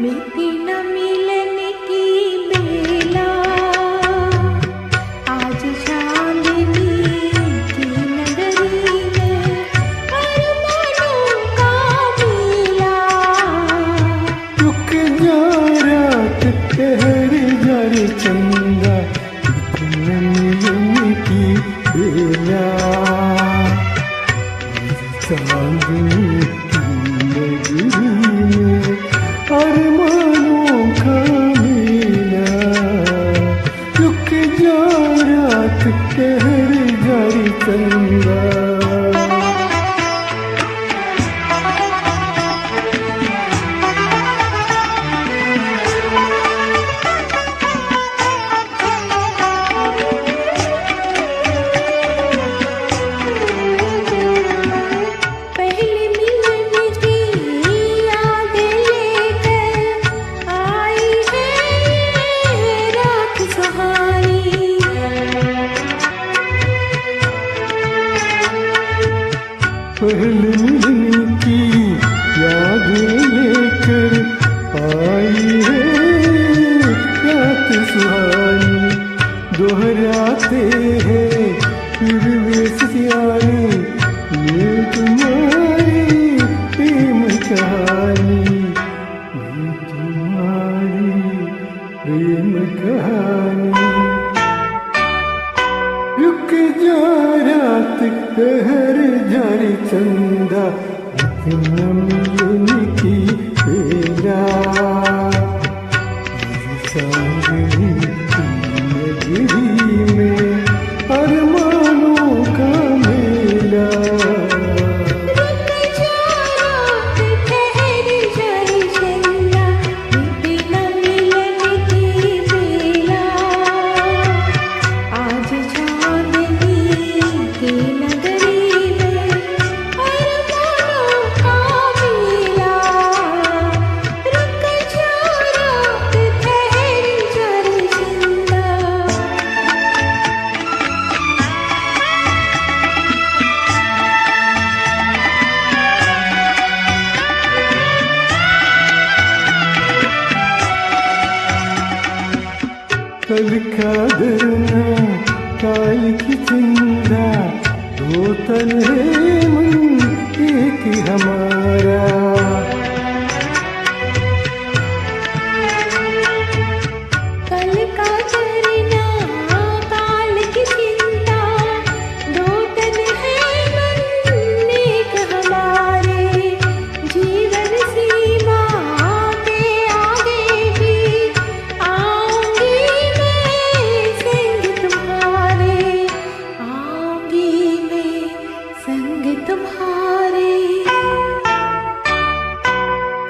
मिलती न मिलन की बेला, आज चांदनी की नगरी में अरमानों का मेला। रुक जा रात ठहर जा रे चंदा, मिलन मिलन की बेला, चांदनी की नगरी में अरमानों का मेला। रुक जा रात ठहर जा रे चंदा। पहले मिलन की यादें लेकर आई है रात सुहानी, दोहराते हैं फिर वे सितारे ये तुम्हारी प्रेम कहानी, ये तुम्हारी प्रेम कहानी। रुक जा रात ठहर जा रे चंदा, मिलन मिलन की बेला, चांदनी की नगरी में अरमानों का मेला। कल का धरना काल की चिंता, दो तन है मन एक हमारा। कल का धरना काल की चिंता, दो तन है मन एक हमारे। जीवन सीमा के आगे भी आऊंगी तुम्हारे।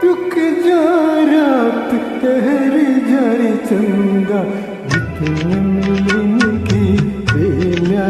रुक जा रात ठहर जा रे चंदा, मिलन मिलन की बेला,